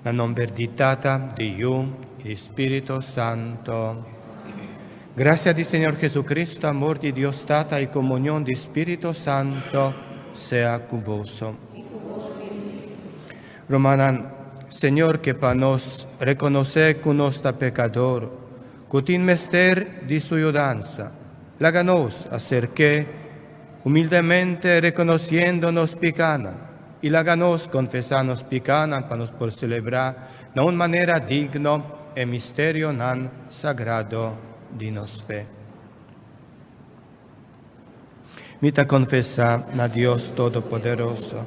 la non verditata di Dio e Spirito Santo. Gracia di Señor Jesucristo, amor di Dios Tata y comunión di Spirito Santo sea con vos. Romanan, Señor, que para nos reconocer que nos está pecador, que tin mester di su ayudanza, láganos hacer que, humildemente reconociéndonos picanan, y láganos confesarnos picanan para nos por celebrar de una manera digno el misterio nan sagrado di nos fe. Mita confesa a Dios Todopoderoso,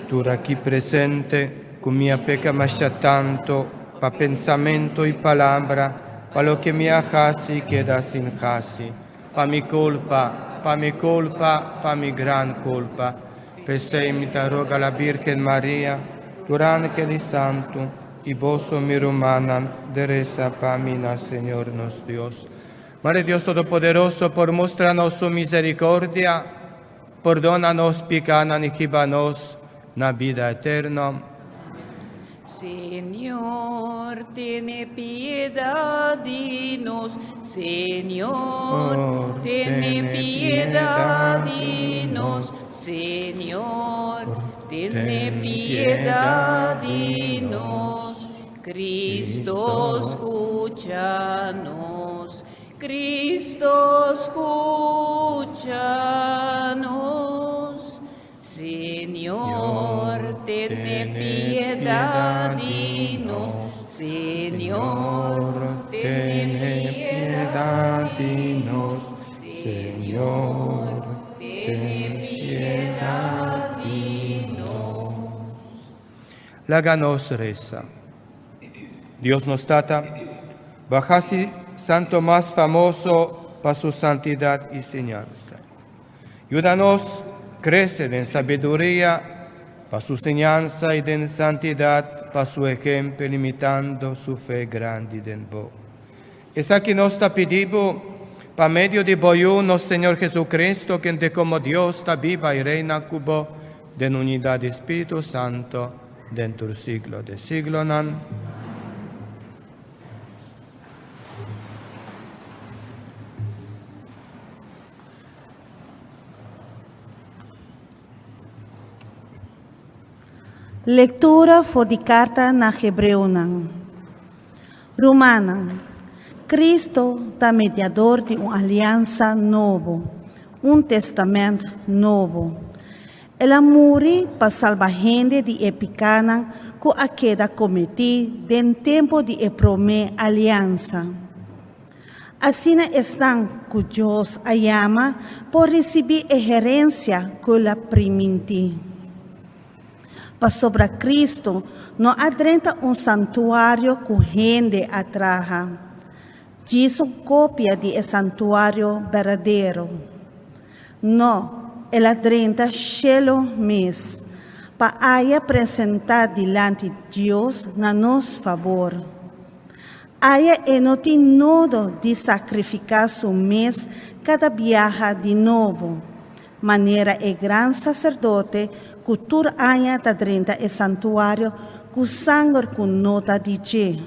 tu aquí presente, con mia peca mascia tanto, pa pensamento y palabra, pa lo que mi hasi queda sin hasi, pa mi culpa, pa mi gran culpa, per se imita roga la Virgen María, durante el santo, y vos mi romanan, de reza pa mina, Señor nos Dios. Madre Dios Todopoderoso, por mostrarnos su misericordia, perdónanos, picanan y gibanos, na vida eterna. Señor, tiene piedad de nos. Señor, tiene piedad de nos. Señor, tiene piedad de nos. Cristo, escúchanos. Cristo, escúchanos. Señor, ten piedad de nos. Señor, ten piedad de nos. Señor, ten piedad de nos. Láganos reza. Dios nos Tata, bajasi santo más famoso para su santidad y enseñanza. Ayúdanos crecer en sabiduría para su enseñanza y en santidad para su ejemplo, imitando su fe grande en vos. Es aquí nos está pedido, para medio de vos, Señor Jesucristo, quien de como Dios está viva y reina cubo, de unidad de Espíritu Santo, dentro del siglo de siglo. Lectura for di carta na Hebreunan. Romana. Cristo é mediador de uma aliança novo, testamento novo. Ela morreu para salvar gente de epicana que a queda cometi den tempo de promessa aliança. Assim estão cujos a llama por receber a herência que la primiti. Para sobre Cristo, não adrenta santuário que gente atraja. Diz cópia de santuário verdadeiro. Não, ela adrenta cielo mes, para aí apresentar diante de Deus na nosso favor. Aí não tem nodo de sacrificar seu mês cada viaja de novo. Maneira é grande sacerdote, cultura aia da drenta e santuário, com sangue com nota de G.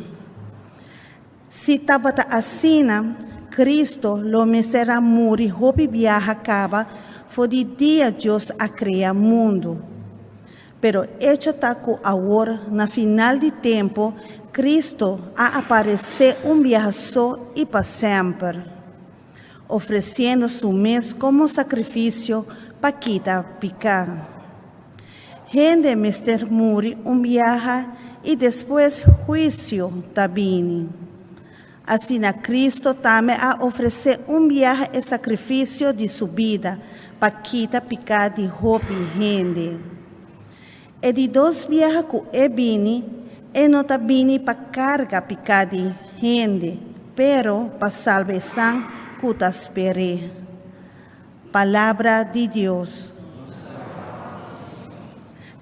Se tabata assina, Cristo lo mesera muri hopi viaja acaba, foi de dia Deus a criar mundo. Pero hecho taco agora, na final de tempo, Cristo a aparecer viaje só e para sempre, oferecendo seu mês como sacrifício para quitar pecado. Gente mister muri viaje e depois juízo também. Assim, Cristo também a oferecer viaje e sacrifício de sua vida para quitar pecado de roupa e gente. E de dois viajes que é bini, e não está bini para carga pecado de gente, pero para salvação que está espere. Palavra de Deus.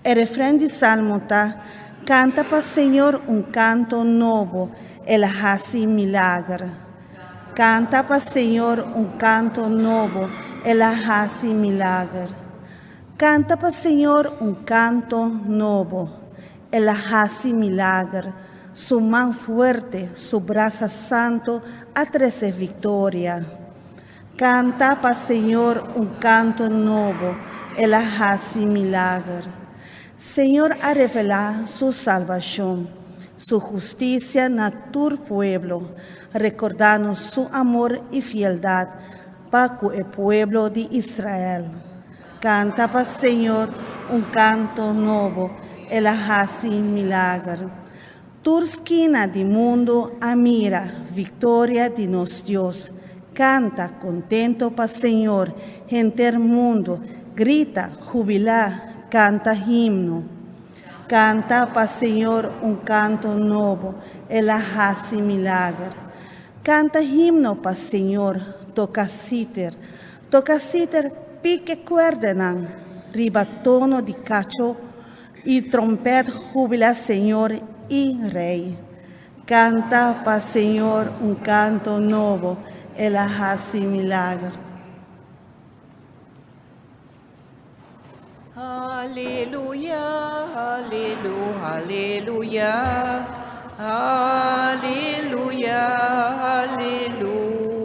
O refrão de Salmo está: canta para o Senhor canto novo, Ele hace milagre. Canta para o Senhor canto novo, Ele hace milagre. Canta para o Senhor canto novo, el hace milagre, su mano fuerte, su brazo santo, a 13 victoria. Canta para Señor un canto nuevo, el hace milagre. Señor ha revelado su salvación, su justicia en tu pueblo, recordando su amor y fieldad para el pueblo de Israel. Canta para Señor un canto nuevo, el hace milagre. Tu esquina del mundo admira, victoria de nuestro Dios. Canta contento para Señor, gente del mundo, grita, jubila, canta himno. Canta para Señor un canto nuevo, el hace milagre. Canta himno para Señor, toca cíter, pique cuerdenan, ribatono de cacho y trompet jubila Señor y Rey. Canta para Señor un canto nuevo, el hace milagre. Aleluya, aleluya, aleluya, aleluya, aleluya,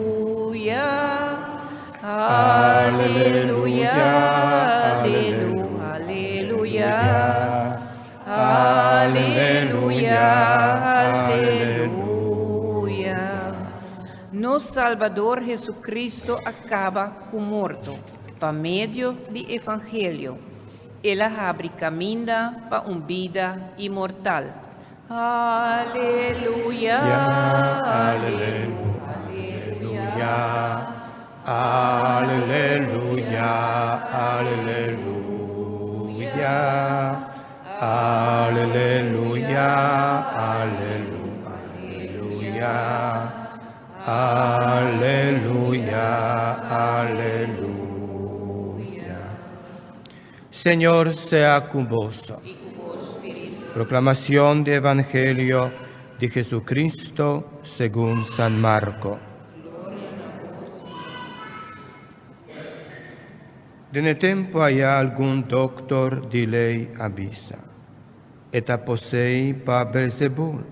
aleluya, aleluya, aleluya. Nosso Salvador Jesucristo acaba com morto, por meio do Evangelho. Ele abre caminho para uma vida imortal. Aleluia, Aleluya, aleluya, aleluya, aleluya, aleluya, aleluya, aleluya. Señor sea con vos. Proclamación del Evangelio de Jesucristo según San Marco. Nel tempo haya algún doctor de ley avisa, eta posei pa Belzebul,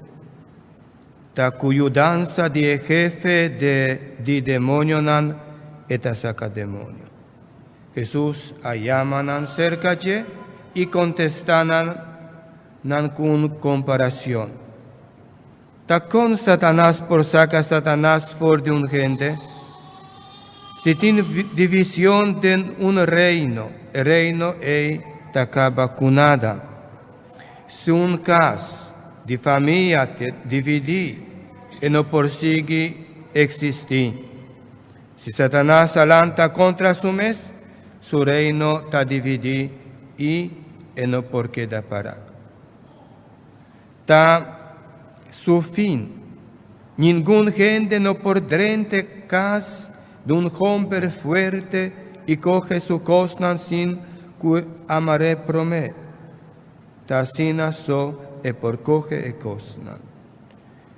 ta cuyo danza de jefe de demonionan eta saca demonio. Jesús ayamanan cerca je y contestanan nan con comparación. Ta con Satanás por saca Satanás for de un gente, si tiene división de un reino, el reino es acaba con nada. Si un caso de familia te divide y no persigue existir. Si Satanás alanta contra su mes, su reino está dividido y no por qué da parar. Ta su fin. Ningún gente no podrente casa de un hombre fuerte y coge su cosnan sin que amare promet. Ta sina so e por coge e cosnan.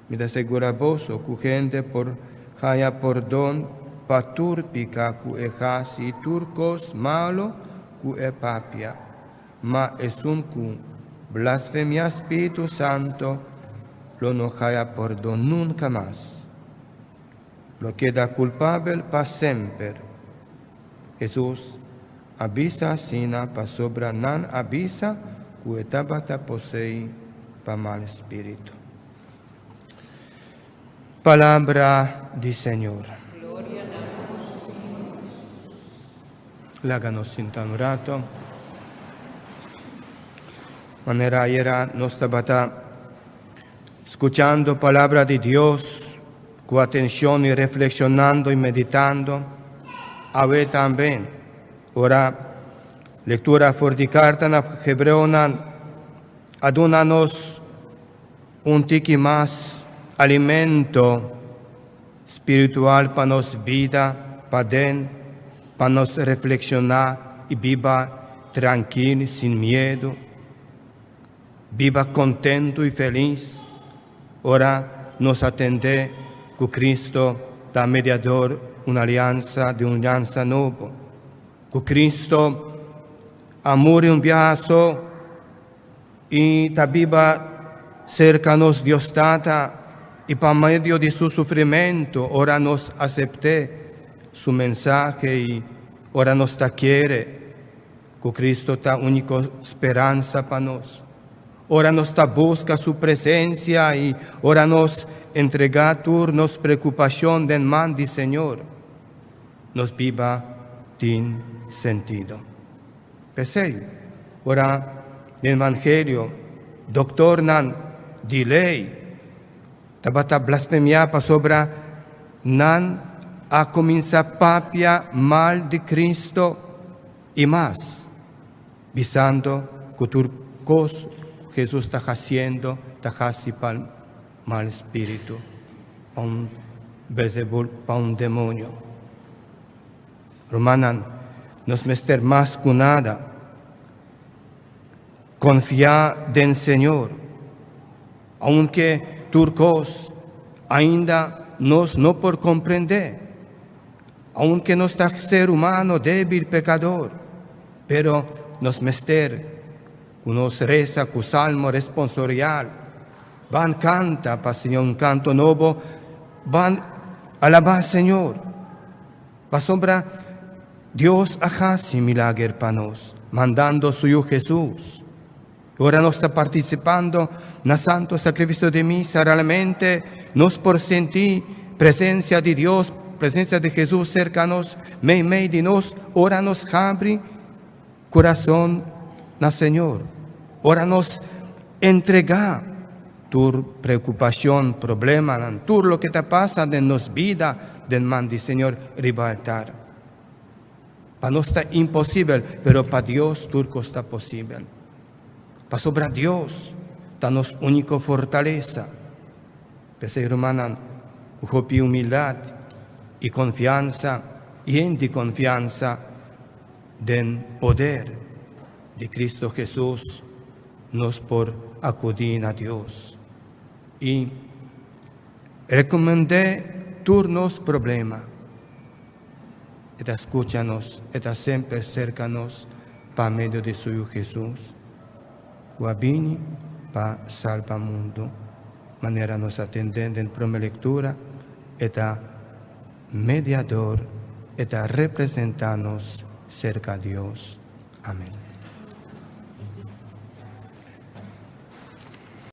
Mi da segura boso que gente por haya por don paturpica cu e hasi turcos malo cu e papia. Ma es un cu blasfemia Espíritu Santo lo no haya por don nunca más. Lo queda culpable para siempre. Jesús avisa sina pa sobra nan avisa cu etabata posei pa mal espíritu. Palabra del Señor. Láganos sintan un rato. Manera era nos tabata escuchando palabra de Dios con atención y reflexionando y meditando. A ver también, ora, lectura fuerte carta na Hebreonan, adúnanos un tiki más alimento espiritual para nos vida, para den, para nos reflexionar y viva tranquilo, sin miedo, viva contento y feliz. Ora nos atende que Cristo da mediador una alianza nueva. Que Cristo amor un viaje y tabiba cercanos Dios Tata, y por medio de su sufrimiento, ahora nos acepté su mensaje y ahora nos ta quiere, que Cristo ta única esperanza para nos. Ahora nos ta busca su presencia y ahora nos entrega turnos preocupación del man del Señor. Nos viva sin sentido. Pensé, ahora el Evangelio, doctor nan di ley, tabata blasfemia pa sobra nan a comienza papia mal de Cristo y más, visando que turcos Jesús está haciendo, está haciendo mal espíritu, pa un Belzebul, pa un demonio. Romanan, nos mester más que nada, confiar en el Señor, aunque turcos ainda nos no por comprender, aunque no está ser humano débil, pecador, pero nos mester, nos reza con salmo responsorial, van canta para Señor un canto nuevo, van alabar al Señor, pa sombra Dios hace milagro para nos, mandando su Hijo Jesús. Ahora nos está participando en el santo sacrificio de misa, realmente nos por sentir presencia de Dios, presencia de Jesús cercanos, mei de nos, ahora nos abre corazón al Señor. Ahora nos entrega tu preocupación, problema, todo lo que te pasa en nos vida del man del Señor ribaltar. Para nosotros está imposible, pero para Dios turco está posible. Para sobre Dios está nuestra única fortaleza. Pensé, hermana, con humildad y confianza, y en de confianza del poder de Cristo Jesús, nos por acudir a Dios. Y recomendé turnos problemas. Eta escúchanos, eta siempre cercanos para medio de su Hijo Jesús. Guabini para salvar mundo. Manera nos atender en primera lectura, eta mediador, eta representarnos cerca a Dios. Amén.